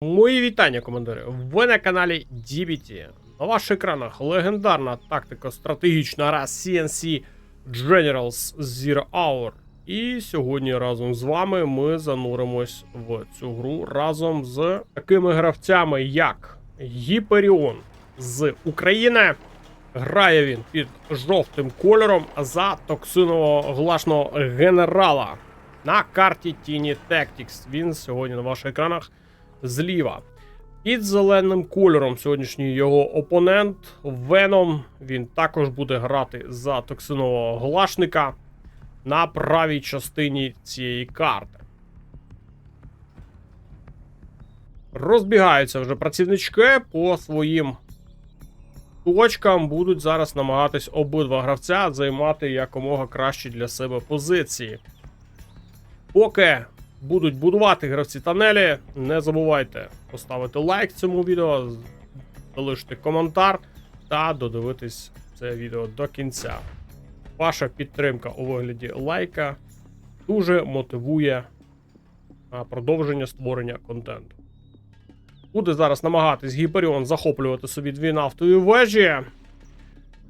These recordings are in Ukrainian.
Мої вітання, командири! Ви на каналі DBT. На ваших екранах легендарна тактико-стратегічна гра CNC Generals Zero Hour. І сьогодні разом з вами ми зануримось в цю гру разом з такими гравцями, як Гіперіон з України. Грає він під жовтим кольором за токсинового глашного генерала на карті Tiny Tactics. Він сьогодні на ваших екранах зліва. Під зеленим кольором сьогоднішній його опонент Веном. Він також буде грати за токсинового глашника на правій частині цієї карти. Розбігаються вже працівнички по своїм точкам. Будуть зараз намагатись обидва гравця займати якомога кращі для себе позиції. Поки будуть будувати гравці тонелі, не забувайте поставити лайк цьому відео, залишити коментар та додивитись це відео до кінця. Ваша підтримка у вигляді лайка дуже мотивує продовження створення контенту. Буде зараз намагатись Гіперіон захоплювати собі дві нафтові вежі.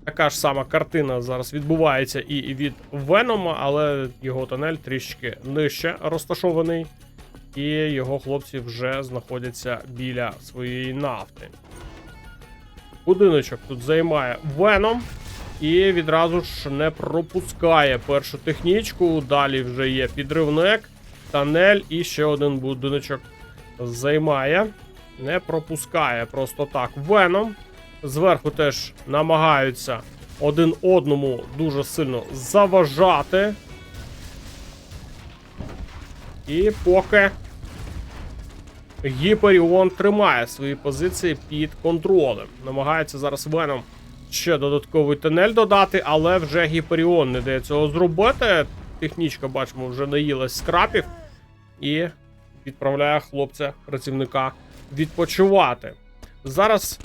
Така ж сама картина зараз відбувається і від Венома, але його тонель трішки нижче розташований. І його хлопці вже знаходяться біля своєї нафти. Будиночок тут займає Веном. І відразу ж не пропускає першу технічку. Далі вже є підривник, тонель і ще один будиночок займає. Не пропускає просто так Веном. Зверху теж намагаються один одному дуже сильно заважати. І поки Гіперіон тримає свої позиції під контролем. Намагається зараз Веном ще додатковий тунель додати, але вже Гіперіон не дає цього зробити. Технічка, бачимо, вже наїлась скрапів і відправляє хлопця-працівника відпочивати. Зараз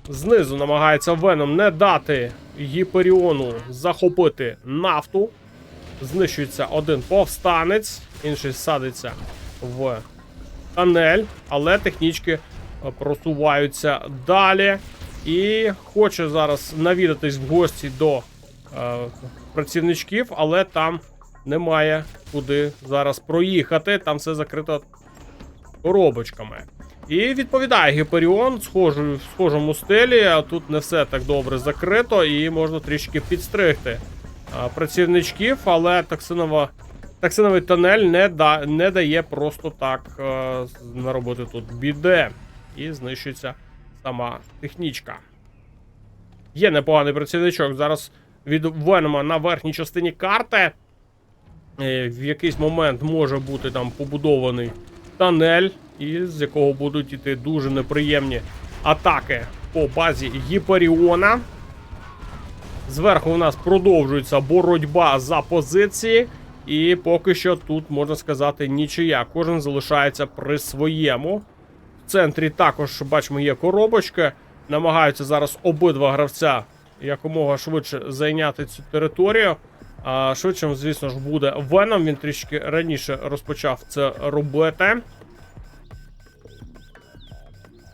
знизу намагається Веном не дати Гіперіону захопити нафту. Знищується один повстанець, інший садиться в тунель, але технічки просуваються далі. І хоче зараз навідатись в гості до працівничків, але там немає куди зараз проїхати, там все закрито коробочками. І відповідає Гіперіон в схожому стилі, а тут не все так добре закрито і можна трішки підстригти працівничків, але токсиновий тунель не дає просто так наробити тут біде. І знищується сама технічка. Є непоганий працівничок зараз від Венома на верхній частині карти. В якийсь момент може бути там побудований тунель, із якого будуть йти дуже неприємні атаки по базі Гіперіона. Зверху у нас продовжується боротьба за позиції. І поки що тут, можна сказати, нічия. Кожен залишається при своєму. В центрі також, бачимо, є коробочки. Намагаються зараз обидва гравця якомога швидше зайняти цю територію. Швидшим, звісно ж, буде Веном. Він трішки раніше розпочав це робити.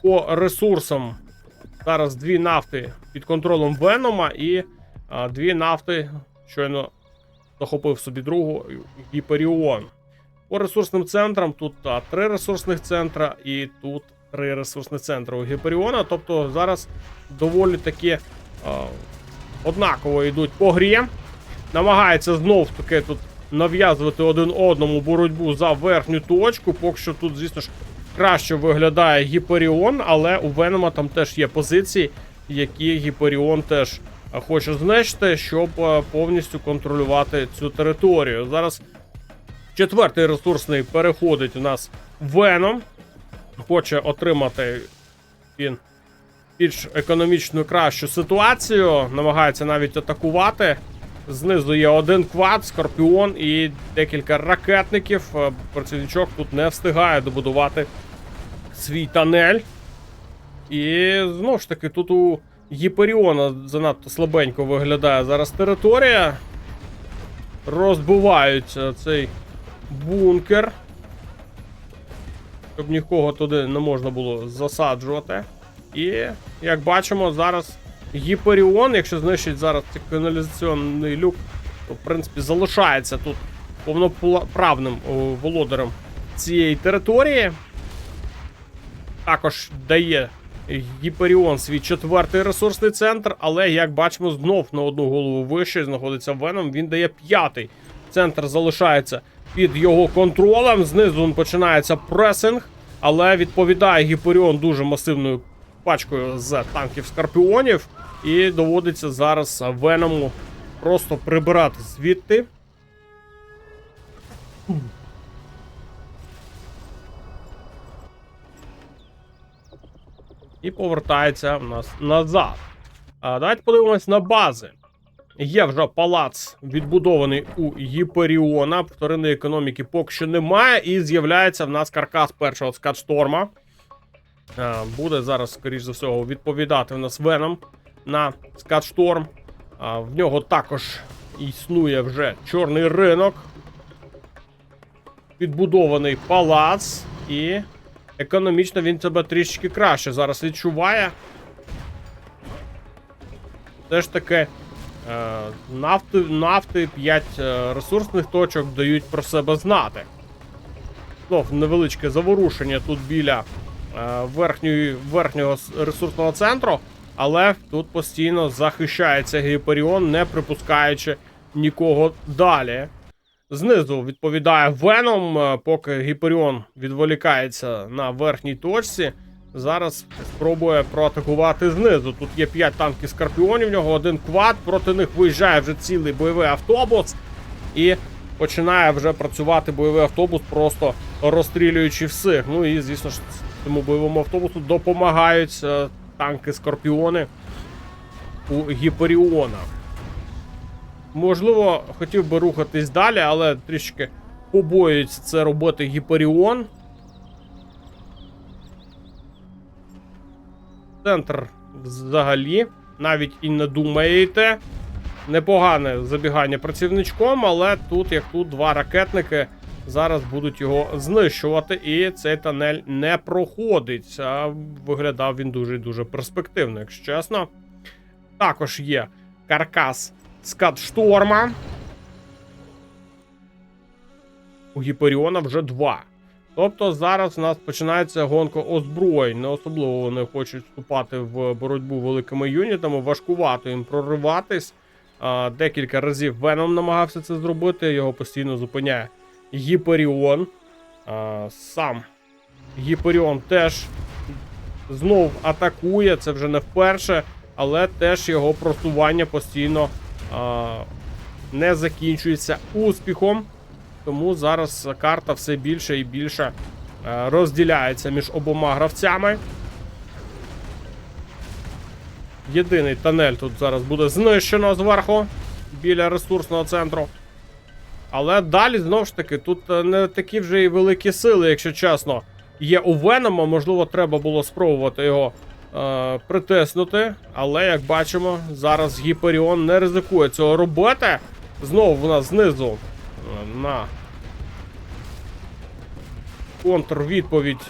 По ресурсам зараз дві нафти під контролем Венома і дві нафти щойно захопив собі другу Гіперіон. По ресурсним центрам тут 3 ресурсних центра і тут 3 ресурсних центри у Гіперіона. Тобто зараз доволі таки однаково йдуть по грі. Намагається знов таки тут нав'язувати один одному боротьбу за верхню точку. Поки що тут, звісно ж, краще виглядає Гіперіон, але у Венома там теж є позиції, які Гіперіон теж хоче знищити, щоб повністю контролювати цю територію. Зараз четвертий ресурсний переходить у нас Веном. Хоче отримати він більш економічну кращу ситуацію. Намагається навіть атакувати. Знизу є один квад, Скорпіон і декілька ракетників. Працівничок тут не встигає добудувати свій тунель. І знову ж таки тут у Гіперіона занадто слабенько виглядає зараз територія. Розбивають цей бункер. щоб нікого туди не можна було засаджувати. І, як бачимо, зараз Гіперіон, якщо знищить зараз цей каналізаційний люк, то, в принципі, залишається тут повноправним володарем цієї території. Також дає Гіперіон свій 4-й ресурсний центр, але, як бачимо, знов на одну голову вище знаходиться Веном. Він дає 5-й. Центр залишається під його контролем. Знизу починається пресинг, але відповідає Гіперіон дуже масивною пачкою з танків Скорпіонів. І доводиться зараз Веному просто прибирати звідти. І повертається в нас назад. Давайте подивимось на бази. Є вже палац відбудований у Гіперіона. Вторинної економіки поки що немає. І з'являється в нас каркас першого Скатшторма. Буде зараз, скоріш за все, відповідати в нас Веном на Скатшторм. В нього також існує вже чорний ринок. Відбудований палац. І економічно він себе трішки краще зараз відчуває. Все ж таки, нафти 5 ресурсних точок дають про себе знати. Знов невеличке заворушення тут біля верхнього ресурсного центру, але тут постійно захищається Гіперіон, не припускаючи нікого далі. Знизу відповідає Веном, поки Гіперіон відволікається на верхній точці. Зараз спробує проатакувати знизу. Тут є 5 танків Скорпіонів, в нього один квад, проти них виїжджає вже цілий бойовий автобус. І починає вже працювати бойовий автобус, просто розстрілюючи всіх. Ну і, звісно ж, цьому бойовому автобусу допомагають танки Скорпіони у Гіперіона. Можливо, хотів би рухатись далі, але трішки побоюється це робити Гіперіон. Центр взагалі навіть і не думаєте. Непогане забігання працівничком, але тут, як тут, 2 ракетники зараз будуть його знищувати, і цей тунель не проходить. А виглядав він дуже-дуже перспективно, якщо чесно. Також є каркас Скатшторма. У Гіперіона вже 2. Тобто зараз у нас починається гонка озброєнь. Не особливо вони хочуть вступати в боротьбу великими юнітами. Важкувато їм прориватись. Декілька разів Веном намагався це зробити. Його постійно зупиняє Гіперіон. Сам Гіперіон теж знов атакує. Це вже не вперше. Але теж його просування постійно не закінчується успіхом. Тому зараз карта все більше і більше розділяється між обома гравцями. Єдиний тунель тут зараз буде знищено зверху, біля ресурсного центру. Але далі, знову ж таки, тут не такі вже і великі сили, якщо чесно, є у Венома. Можливо, треба було спробувати його притиснути. Але, як бачимо, зараз Гіперіон не ризикує цього робити. Знову у нас знизу на контрвідповідь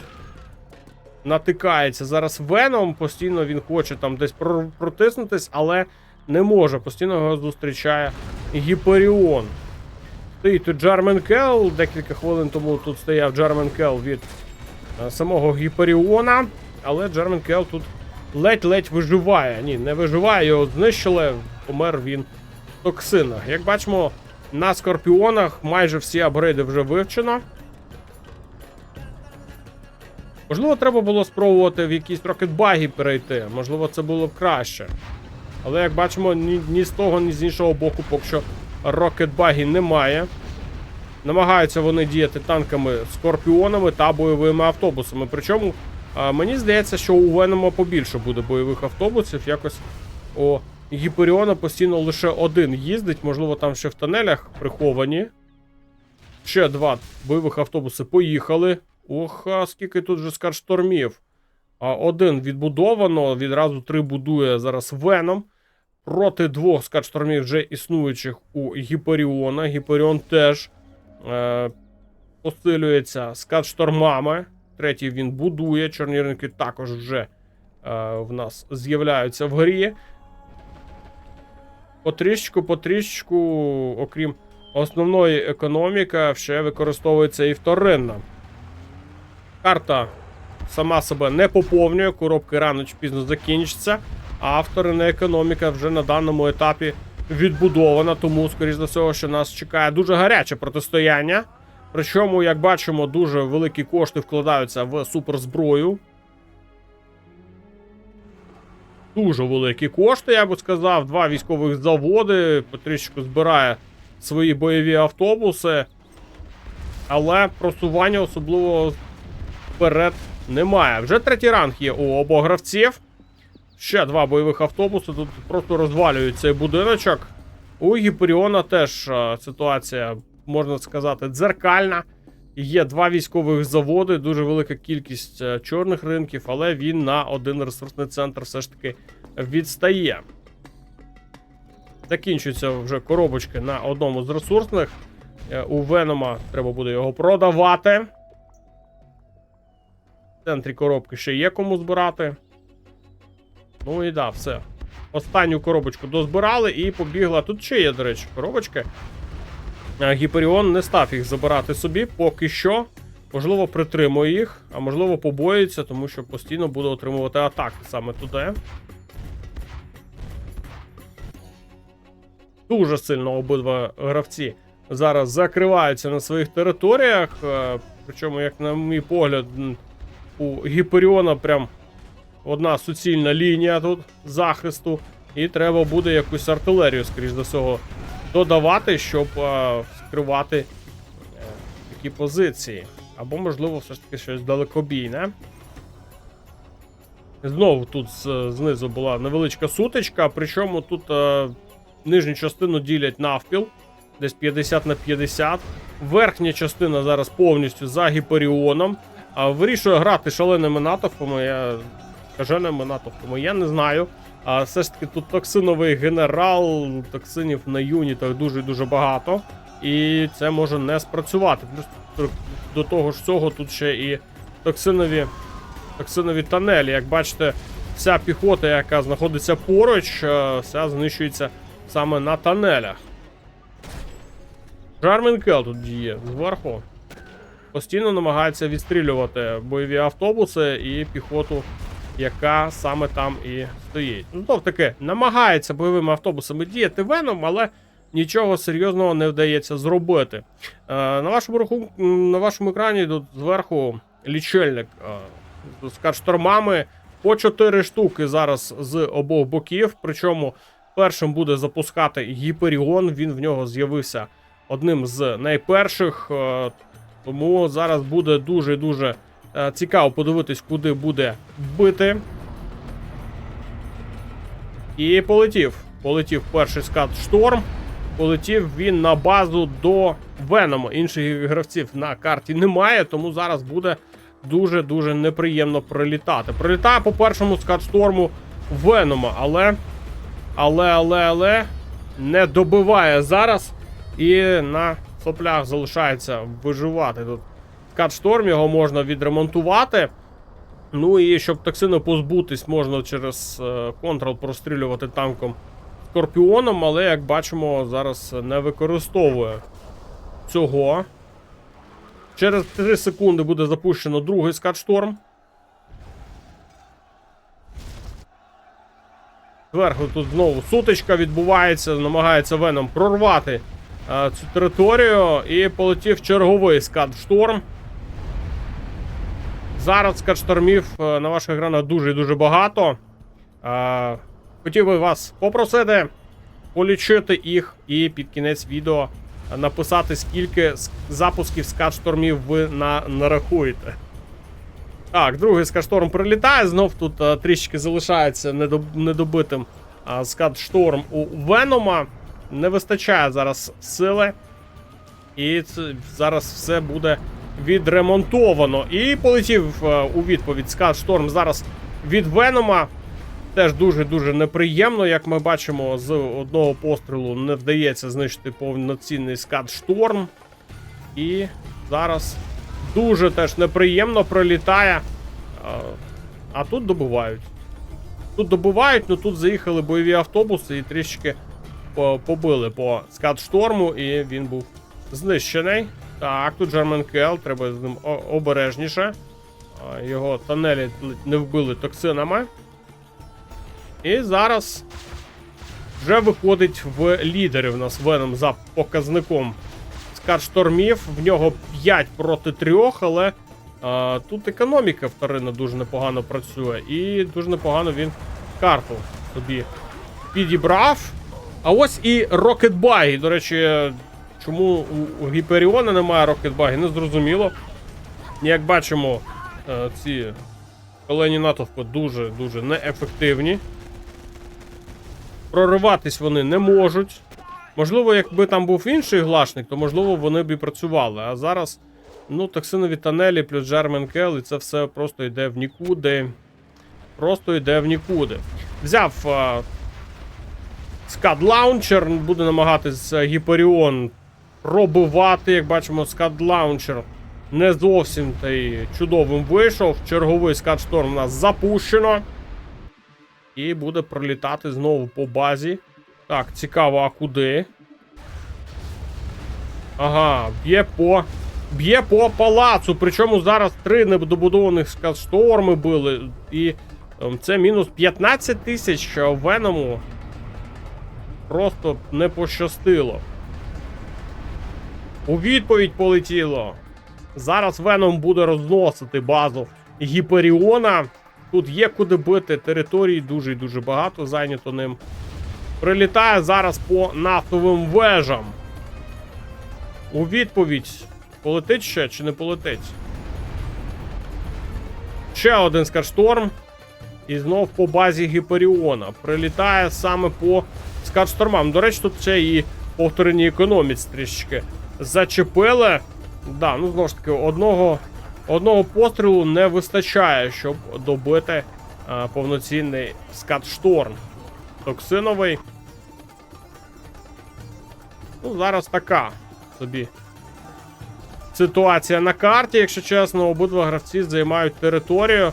натикається зараз Веном. Постійно він хоче там десь протиснутись, але не може. Постійно його зустрічає Гіперіон. Стоїть тут Джармен Келл. Декілька хвилин тому тут стояв Джармен Келл від самого Гіперіона. Але Джармен Келл тут ледь-ледь виживає. Ні, не виживає, його знищили. Помер він в токсинах. Як бачимо, на Скорпіонах майже всі апгрейди вже вивчено. Можливо, треба було спробувати в якісь рокетбаги перейти. Можливо, це було б краще. Але, як бачимо, ні з того, ні з іншого боку поки що рокетбаги немає. Намагаються вони діяти танками Скорпіонами та бойовими автобусами. Причому, мені здається, що у Венома побільше буде бойових автобусів. Якось у Гіперіона постійно лише один їздить. Можливо, там ще в тунелях приховані. Ще 2 бойових автобуси поїхали. Ох, скільки тут же Скатштормів. 1 відбудовано, відразу 3 будує зараз Веном. Проти 2 Скатштормів вже існуючих у Гіперіона. Гіперіон теж посилюється Скатштормами. Третій він будує. Чорні ринки також вже в нас з'являються в грі. Потрішечку, окрім основної економіки, ще використовується і вторинна. Карта сама себе не поповнює, коробки рано чи пізно закінчаться, а вторинна економіка вже на даному етапі відбудована, тому, скоріш за все, що нас чекає дуже гаряче протистояння. Причому, як бачимо, дуже великі кошти вкладаються в суперзброю. Дуже великі кошти, я би сказав. 2 військових заводи, потрішечку збирає свої бойові автобуси. Але просування особливо вперед немає. Вже 3-й ранг є у обох гравців. Ще 2 бойових автобуси, тут просто розвалюють цей будиночок. У Гіперіона теж ситуація, можна сказати, дзеркальна. Є 2 військових заводи, дуже велика кількість чорних ринків, але він на один ресурсний центр все ж таки відстає. Закінчуються вже коробочки на одному з ресурсних. У Венома треба буде його продавати. В центрі коробки ще є кому збирати. Ну і да, все. Останню коробочку дозбирали і побігла. Тут ще є, до речі, коробочки. Гіперіон не став їх забирати собі поки що. Можливо, притримує їх, а можливо, побоїться, тому що постійно буде отримувати атаки саме туди. Дуже сильно обидва гравці зараз закриваються на своїх територіях. Причому, як на мій погляд, у Гіперіона прям одна суцільна лінія тут захисту. І треба буде якусь артилерію, скоріш до всього, додавати, щоб скривати такі позиції. Або, можливо, все ж таки щось далекобійне. Знову тут знизу була невеличка сутичка, причому тут нижню частину ділять навпіл, десь 50 на 50. Верхня частина зараз повністю за Гіперіоном. Вирішує грати шаленими натовпами, я не знаю. Все ж таки тут токсиновий генерал, токсинів на юнітах дуже багато. І це може не спрацювати. Плюс до того ж цього тут ще і токсинові тонелі. Як бачите, вся піхота, яка знаходиться поруч, вся знищується саме на тонелях. Jarmen Kell тут діє зверху. Постійно намагається відстрілювати бойові автобуси і піхоту, яка саме там і стоїть. Ну, знов таки, намагається бойовими автобусами діяти Веном, але нічого серйозного не вдається зробити. На вашому екрані тут зверху лічильник з катштормами. По 4 штуки зараз з обох боків. Причому першим буде запускати Гіперіон. Він в нього з'явився одним з найперших. Тому зараз буде дуже цікаво подивитись, куди буде бити. І полетів перший скат Шторм. Полетів він на базу до Венома. Інших гравців на карті немає, тому зараз буде дуже неприємно прилітати. Прилітає по першому скат Шторму Венома, але не добиває зараз. І на соплях залишається виживати тут скат Шторм, його можна відремонтувати. Ну і щоб токсину позбутись, можна через контрол прострілювати танком Скорпіоном, але, як бачимо, зараз не використовує цього. Через 3 секунди буде запущено другий скат Шторм. Зверху тут знову сутичка відбувається, намагається Веном прорвати цю територію, і полетів черговий скат Шторм. Зараз скат-штормів на ваших екранах дуже багато. Хотів би вас попросити полічити їх і під кінець відео написати, скільки запусків скат-штормів ви нарахуєте. Так, другий скат-шторм прилітає, знов тут трішки залишається недобитим скат-шторм у Венома. Не вистачає зараз сили, і зараз все буде відремонтовано. І полетів у відповідь скат Шторм зараз від Венома. Теж дуже неприємно, як ми бачимо, з одного пострілу не вдається знищити повноцінний скат Шторм. І зараз Дуже теж неприємно пролітає. А тут добувають. Тут добувають, ну тут заїхали бойові автобуси і трішки побили по скат-шторму, і він був знищений. Так, тут Джерменкел, треба з ним обережніше. Його тонелі не вбили токсинами. І зараз вже виходить в лідери в нас Веном за показником скат-штормів. В нього 5 проти 3, але тут економіка вторинна дуже непогано працює. І дуже непогано він карту собі підібрав. А ось і рокетбаги. До речі, чому у Гіперіона немає рокетбаги, не зрозуміло. Як бачимо, ці колені натовпу дуже-дуже неефективні. Прориватись вони не можуть. Можливо, якби там був інший глашник, то, можливо, вони б і працювали. А зараз, ну, токсинові тонелі плюс Джерменкел, і це все просто йде в нікуди. Просто йде в нікуди. Взяв скад-лаунчер, буде намагатись Гіперіон пробивати. Як бачимо, скад-лаунчер не зовсім та й чудовим вийшов. Черговий скат-шторм у нас запущено. І буде пролітати знову по базі. Так, цікаво, а куди? Ага, б'є по палацу. Причому зараз 3 недобудованих скат-шторми били. І це мінус 15 тисяч Веному. Просто не пощастило. У відповідь полетіло. Зараз Веном буде розносити базу Гіперіона. Тут є куди бити, території дуже і дуже багато зайнято ним. Прилітає зараз по нафтовим вежам. У відповідь полетить ще чи не полетить? Ще один скат-шторм. І знов по базі Гіперіона. Прилітає саме по скат-штормам. До речі, тут ще і повторені економіці трішки зачепили. Да, ну знову ж таки, одного пострілу не вистачає, щоб добити повноцінний скат-шторм. Токсиновий. Ну, зараз така собі ситуація на карті, якщо чесно. Обидва гравці займають територію.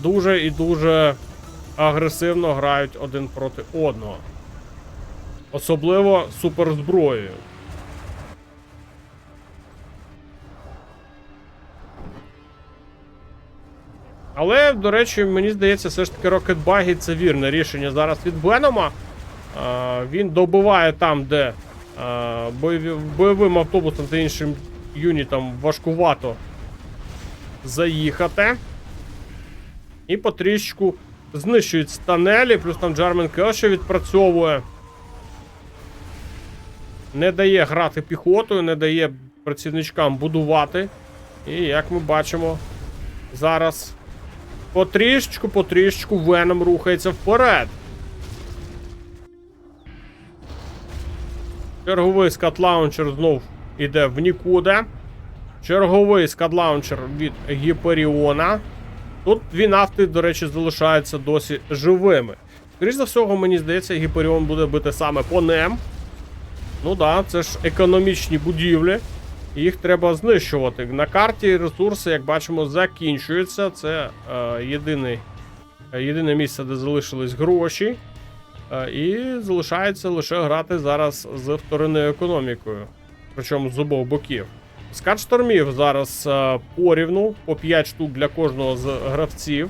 Дуже і дуже агресивно грають один проти одного. Особливо суперзброєю. Але, до речі, мені здається, все ж таки рокетбаги це вірне рішення зараз від Венома. Він добиває там, де бойовим автобусом та іншим юнітам важкувато заїхати. І потрішку знищують тонелі, плюс там Джерменкел ще відпрацьовує. Не дає грати піхотою, не дає працівничкам будувати. І, як ми бачимо, зараз потрішечку Веном рухається вперед. Черговий скат-лаунчер знов іде в нікуди. Черговий скат-лаунчер від Гіперіона. Тут 2 нафти, до речі, залишаються досі живими. Скоріше за всього, мені здається, Гіперіон буде бити саме по ним. Ну да, це ж економічні будівлі. Їх треба знищувати. На карті ресурси, як бачимо, закінчуються. Це єдине місце, де залишились гроші. І залишається лише грати зараз з вторинною економікою. Причому з обох боків. Скат-штормів зараз порівну, по 5 штук для кожного з гравців.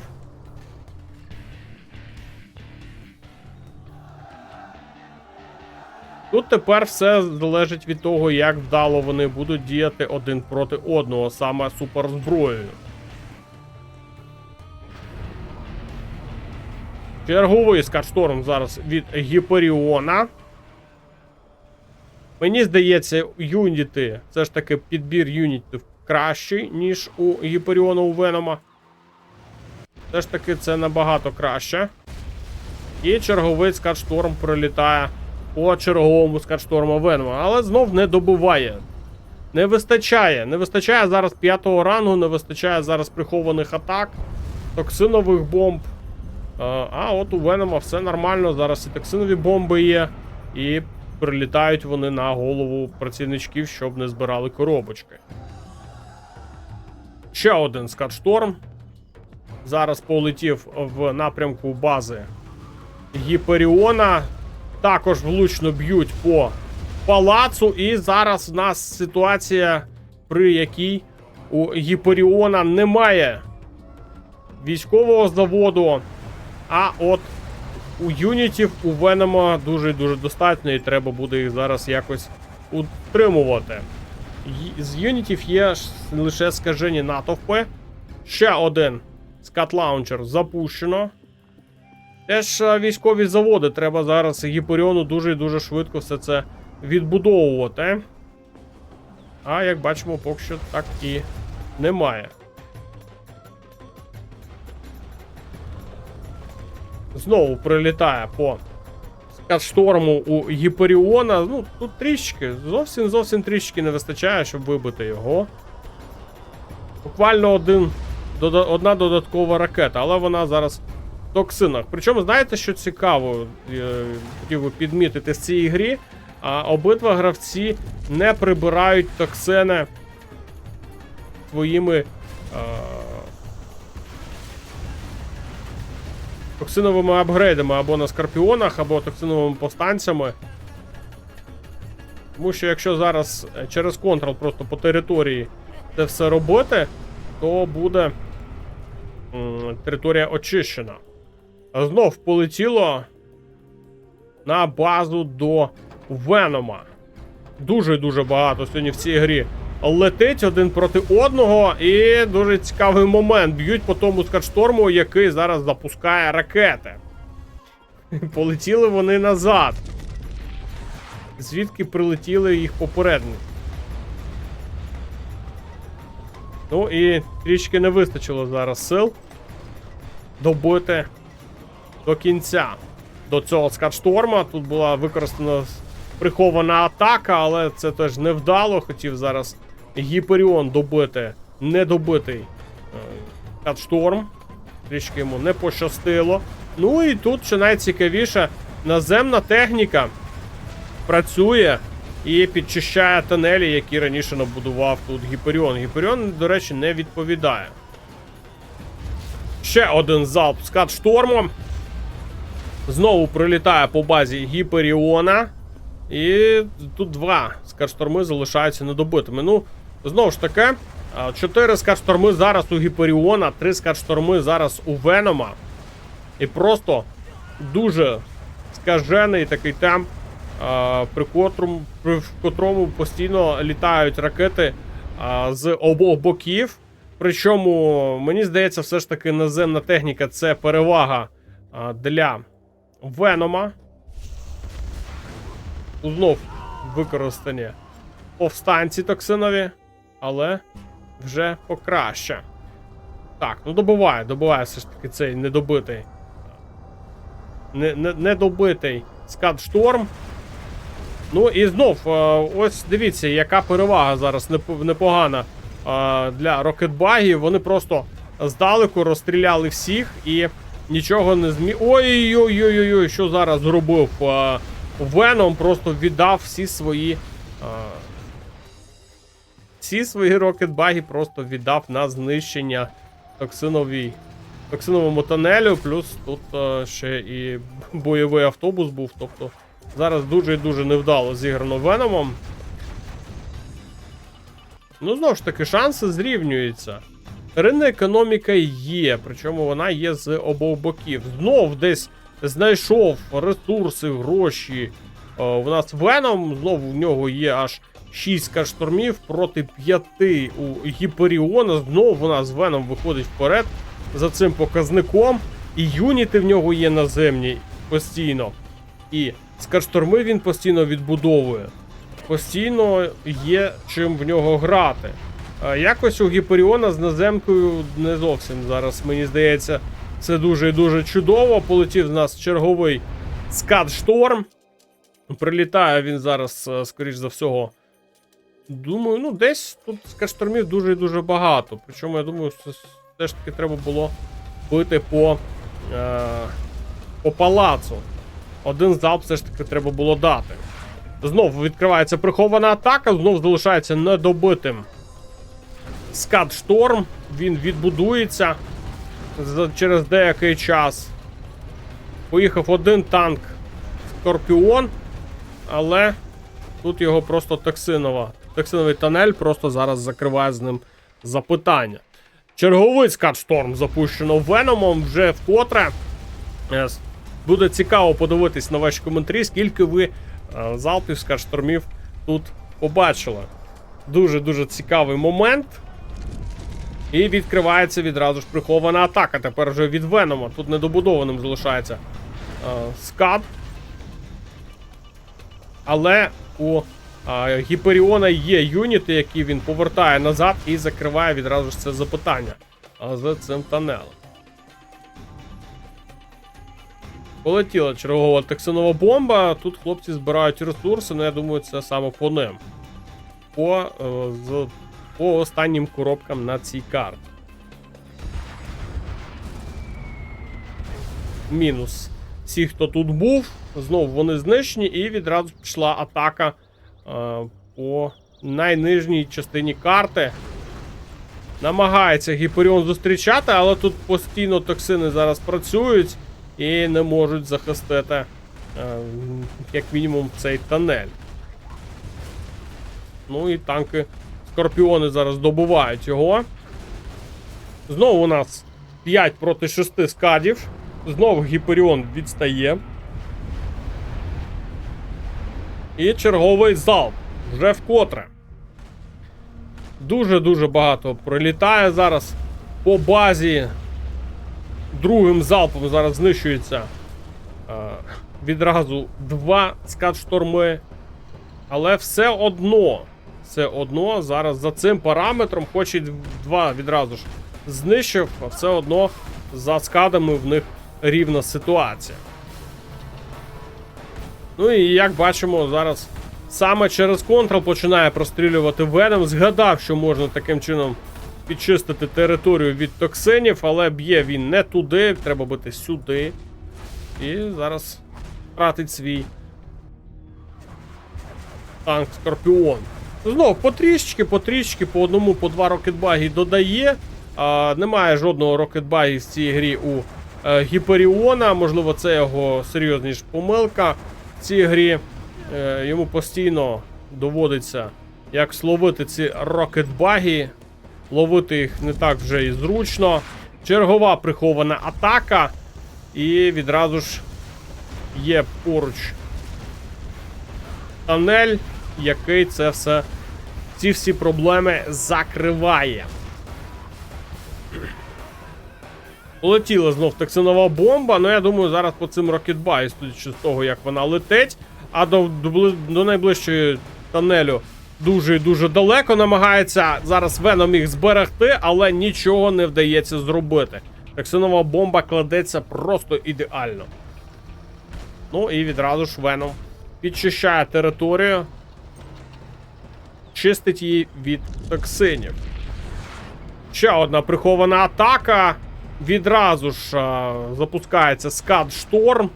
Тут тепер все залежить від того, як вдало вони будуть діяти один проти одного, саме суперзброєю. Черговий скат-шторм зараз від Гіперіона. Мені здається, юніти, все ж таки підбір юнітів кращий, ніж у Гіперіона у Венома. Все ж таки це набагато краще. І черговий скат-шторм прилітає по черговому скат-шторму Венома, але знов не добиває. Не вистачає зараз 5-го рангу, не вистачає зараз прихованих атак, токсинових бомб. А от у Венома все нормально, зараз і токсинові бомби є, і прилітають вони на голову працівничків, щоб не збирали коробочки. Ще один скатшторм. Зараз полетів в напрямку бази Гіперіона. Також влучно б'ють по палацу. І зараз в нас ситуація, при якій у Гіперіона немає військового заводу. А от у юнітів, у Венома дуже-дуже достатньо, і треба буде їх зараз якось утримувати. З юнітів є лише скажені натовпи. Ще один скат-лаунчер запущено. Теж військові заводи. Треба зараз Гіперіону дуже і дуже швидко все це відбудовувати. А як бачимо, поки що так і немає. Знову прилітає по скатшторму у Гіперіона. Ну, тут трішки, зовсім трішки не вистачає, щоб вибити його. Буквально одна додаткова ракета, але вона зараз в токсинах. Причому, знаєте, що цікаво, хотів би підмітити з цієї грі, обидва гравці не прибирають токсини своїми токсиновими апгрейдами або на Скорпіонах, або токсиновими повстанцями. Тому що якщо зараз через контрол просто по території це все робити, то буде територія очищена. Знов полетіло на базу до Венома. Дуже-дуже багато сьогодні в цій грі летить один проти одного, і дуже цікавий момент. Б'ють по тому скатшторму, який зараз запускає ракети. Полетіли вони назад. Звідки прилетіли їх попередники. Ну і трішки не вистачило зараз сил добити до кінця до цього скатшторма. Тут була використана прихована атака, але це теж невдало. Хотів зараз Гіперіон добити недобитий скатшторм. Трішки йому не пощастило. Ну і тут, що найцікавіше, наземна техніка працює і підчищає тунелі, які раніше набудував тут Гіперіон. Гіперіон, до речі, не відповідає. Ще один залп скатштормом. Знову прилітає по базі Гіперіона. І тут два скатшторми залишаються недобитими. Ну, знову ж таки, 4 скатшторми зараз у Гіперіона, 3 скатшторми зараз у Венома. І просто дуже скажений такий темп, в котрому постійно літають ракети з обох боків. Причому, мені здається, все ж таки наземна техніка – це перевага для Венома. Знов використані повстанці токсинові, але вже покраще. Так, ну добиває все ж таки цей недобитий недобитий скатшторм. Ну і знов, ось дивіться, яка перевага зараз непогана для рокетбагів. Вони просто здалеку розстріляли всіх і нічого не зміг. Ой-ой-ой-ой-ой, що зараз зробив Веном? Просто віддав всі свої рокетбаги, просто віддав на знищення токсиновому тунелю. Плюс тут ще і бойовий автобус був. Тобто зараз дуже і дуже невдало зіграно Веномом. Ну, знову ж таки, шанси зрівнюються. Ринна економіка є, причому вона є з обох боків. Знов десь знайшов ресурси, гроші. У нас Веном, знову в нього є аж 6 скатштормів проти 5 у Гіперіона. Знову у нас Веном виходить вперед за цим показником. І юніти в нього є наземні постійно. І скатшторми він постійно відбудовує. Постійно є чим в нього грати. Якось у Гіперіона з наземкою не зовсім зараз, мені здається, це дуже і дуже чудово. Полетів з нас черговий скатшторм. Прилітає він зараз, скоріш за всього. Думаю, ну десь тут скатштормів дуже і дуже багато. Причому, я думаю, що все ж таки треба було бити по палацу. Один залп все ж таки треба було дати. Знову відкривається прихована атака, знову залишається недобитим скатшторм. він відбудується через деякий час. Поїхав один танк Скорпіон, але тут його просто токсиновий тунель просто зараз закриває з ним запитання. Черговий скат-шторм запущено Веномом вже вкотре. Буде цікаво подивитись на ваші коментарі, скільки ви залпів скат-штормів тут побачили. Дуже-дуже цікавий момент. І відкривається відразу ж прихована атака. Тепер вже від Венома. Тут недобудованим залишається скат. Але у Гіперіона є юніти, які він повертає назад і закриває відразу ж це запитання з цим тунелем. Полетіла чергова токсинова бомба. Тут хлопці збирають ресурси, але я думаю, це саме по ним. По останнім коробкам на цій карті. Мінус всі, хто тут був. Знову вони знищені і відразу пішла атака по найнижній частині карти. Намагається Гіперіон зустрічати, але тут постійно токсини зараз працюють і не можуть захистити, як мінімум, цей тунель. Ну і танки Скорпіони зараз добувають його. Знову у нас 5 проти 6 скадів. Знову Гіперіон відстає. І черговий залп. Вже вкотре. Дуже-дуже багато прилітає зараз по базі. Другим залпом зараз знищується відразу 2 скат-шторми. Але все одно зараз за цим параметром, хоч і 2 відразу ж знищив, а все одно за скадами в них рівна ситуація. Ну і як бачимо, зараз саме через контрол починає прострілювати Веном. Згадав, що можна таким чином підчистити територію від токсинів, але б'є він не туди, треба бити сюди. І зараз втратить свій танк Скорпіон. Знов потрішечки, по одному, по 2 рокетбаги додає. Немає жодного рокетбагі в цій грі у Гіперіона. Можливо, це його серйозніша помилка в цій грі. Йому постійно доводиться як словити ці рокетбаги. Ловити їх не так вже і зручно. Чергова прихована атака. І відразу ж є поруч тунель, який ці всі проблеми закриває. Полетіла знов токсинова бомба, але я думаю, зараз по цим рокетбаї, судячи з того, як вона летить, а до найближчої тунелю дуже і дуже далеко. Намагається зараз Веном їх зберегти, але нічого не вдається зробити. Токсинова бомба кладеться просто ідеально. Ну і відразу ж Веном підчищає територію. Чистить її від токсинів. Ще одна прихована атака. Відразу ж запускається скат-шторм.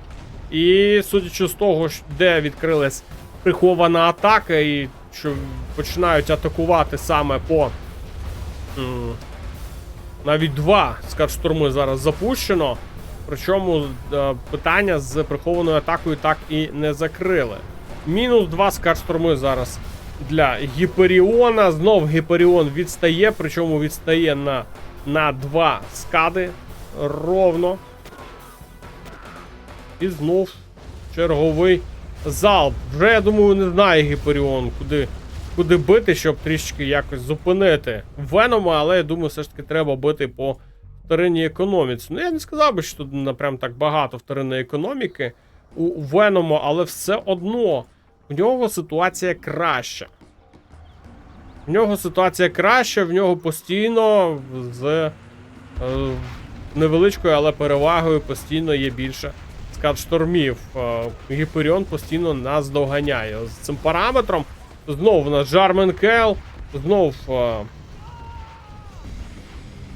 І судячи з того, де відкрилась прихована атака, і що починають атакувати саме по... навіть 2 скат-шторми зараз запущено. Причому питання з прихованою атакою так і не закрили. Мінус 2 скат-шторми зараз для Гіперіона. Знов Гіперіон відстає, причому відстає на 2 скади ровно. І знов черговий залп. Вже, я думаю, не знає Гіперіон, куди бити, щоб трішки якось зупинити Венома, але я думаю, все ж таки треба бити по вторинній економіці. Ну, я не сказав би, що тут напрям так багато вторинної економіки у Венома, але все одно в нього ситуація краща. В нього постійно з невеличкою, але перевагою постійно є більше скат-штормів. Гіперіон постійно нас доганяє. З цим параметром знов у нас Жармен Кел, знов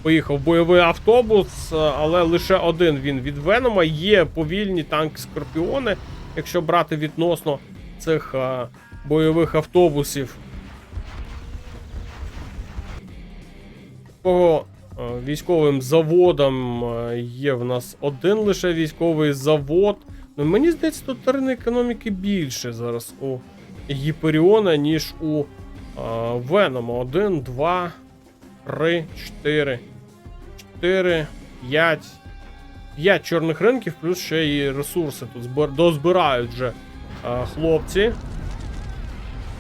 поїхав бойовий автобус, але лише один він від Венома. Є повільні танки-скорпіони, якщо брати відносно цих бойових автобусів. військовим заводам є в нас один лише військовий завод. Ну, мені здається, тут терени економіки більше зараз у Гіперіона, ніж у Венома. 1, 2, 3, 4, 4, 5. 5 чорних ринків, плюс ще і ресурси тут дозбирають вже хлопці.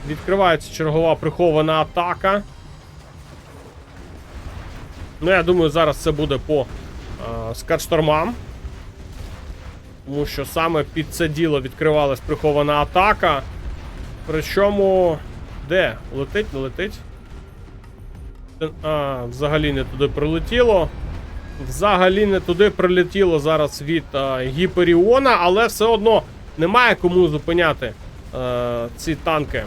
Відкривається чергова прихована атака. Ну, я думаю, зараз це буде по скатштормам. Тому що саме під це діло відкривалась прихована атака. Причому... Де? Летить, не летить? Взагалі не туди прилетіло. Взагалі не туди прилетіло зараз від Гіперіона, але все одно немає кому зупиняти ці танки.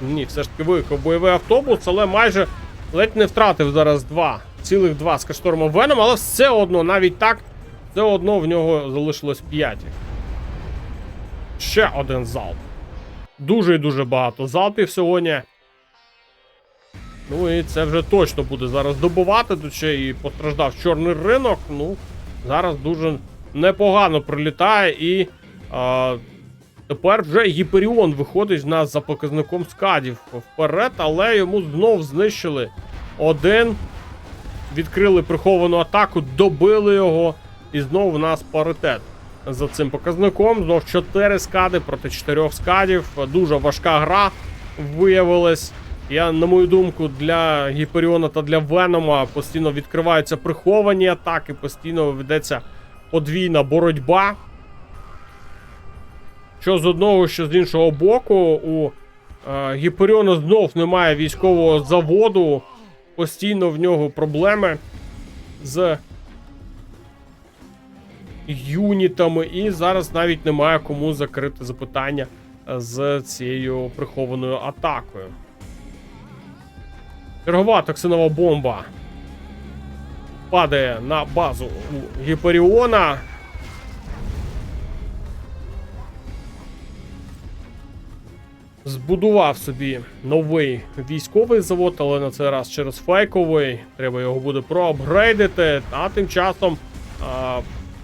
Ні, все ж таки виїхав бойовий автобус, але майже ледь не втратив зараз цілих два скатшторма Веном, але все одно, навіть так, все одно в нього залишилось 5. Ще один залп. Дуже і дуже багато залпів сьогодні. Ну і це вже точно буде зараз добувати. Тут ще і постраждав чорний ринок. Ну, зараз дуже непогано прилітає і тепер вже Гіперіон виходить в нас за показником скадів вперед, але йому знов знищили один. Відкрили приховану атаку, добили його і знов в нас паритет. За цим показником знов 4 скади проти 4 скадів. Дуже важка гра виявилась. На мою думку, для Гіперіона та для Венома постійно відкриваються приховані атаки, постійно ведеться подвійна боротьба. Що з одного, що з іншого боку, у Гіперіона знов немає військового заводу, постійно в нього проблеми з юнітами, і зараз навіть немає кому закрити запитання з цією прихованою атакою. Чергова токсинова бомба падає на базу у Гіперіона. Збудував собі новий військовий завод, але на цей раз через фейковий. Треба його буде проапгрейдити. А тим часом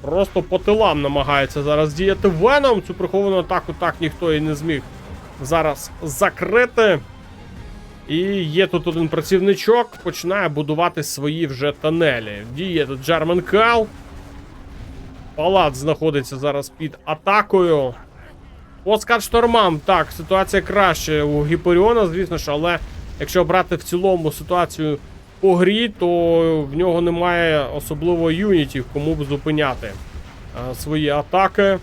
просто по тилам намагається зараз діяти Веном. Цю приховану атаку так ніхто і не зміг зараз закрити. І є тут один працівничок, починає будувати свої вже тунелі. Діє тут Джермен Кел. Палац знаходиться зараз під атакою. По скатштормам, так, ситуація краще у Гіперіона, звісно ж, але якщо брати в цілому ситуацію по грі, то в нього немає особливо юнітів, кому б зупиняти свої атаки.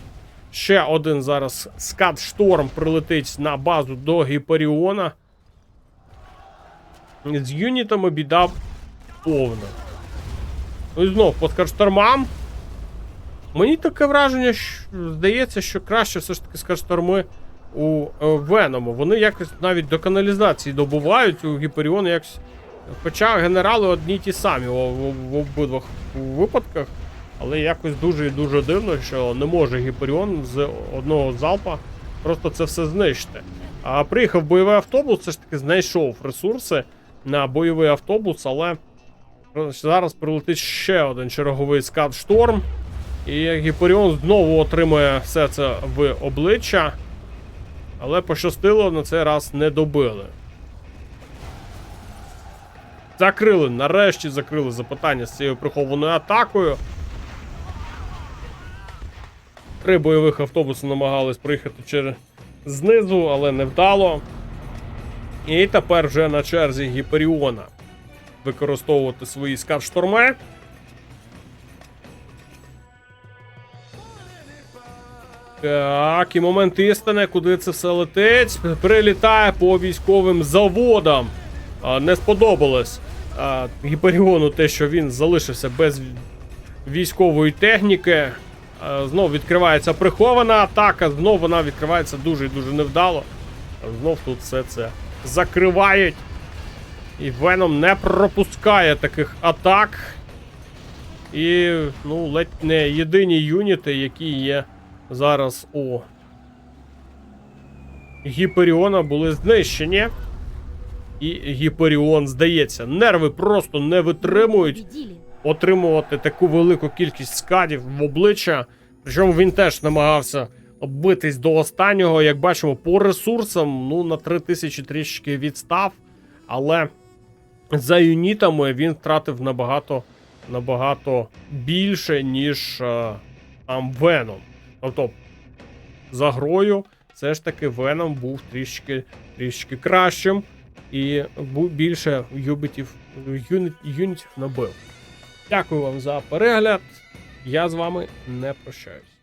Ще один зараз скатшторм прилетить на базу до Гіперіона. З юнітами біда повна. Ну і знов по скатштормам. Мені таке враження, що здається, що краще все ж таки скатшторми у Веному. Вони якось навіть до каналізації добувають, у Гіперіона якось. Хоча генерали одні й ті самі в обидвох випадках. Але якось дуже і дуже дивно, що не може Гіперіон з одного залпа просто це все знищити. А приїхав бойовий автобус, все ж таки знайшов ресурси на бойовий автобус, але зараз прилетить ще один черговий скатшторм. І Гіперіон знову отримує все це в обличчя. Але пощастило, на цей раз не добили. Закрили, нарешті закрили запитання з цією прихованою атакою. 3 бойових автобуси намагались приїхати через знизу, але не вдало. І тепер вже на черзі Гіперіона використовувати свої скатшторми. Так, і момент істини, куди це все летить, прилітає по військовим заводам. Не сподобалось Гіперіону те, що він залишився без військової техніки. Знов відкривається прихована атака, знов вона відкривається дуже і дуже невдало. Знов тут все це закривають. І Веном не пропускає таких атак. І, ну, ледь не єдині юніти, які є зараз у Гіперіона, були знищені. і Гіперіон здається. Нерви просто не витримують отримувати таку велику кількість скадів в обличчя. Причому він теж намагався битись до останнього. Як бачимо, по ресурсам, ну, на 3000 трішки відстав. Але за юнітами він втратив набагато більше, ніж там Веном. Тобто, за грою, все ж таки Веном був трішки кращим. І більше юнітів набив. Дякую вам за перегляд. Я з вами не прощаюсь.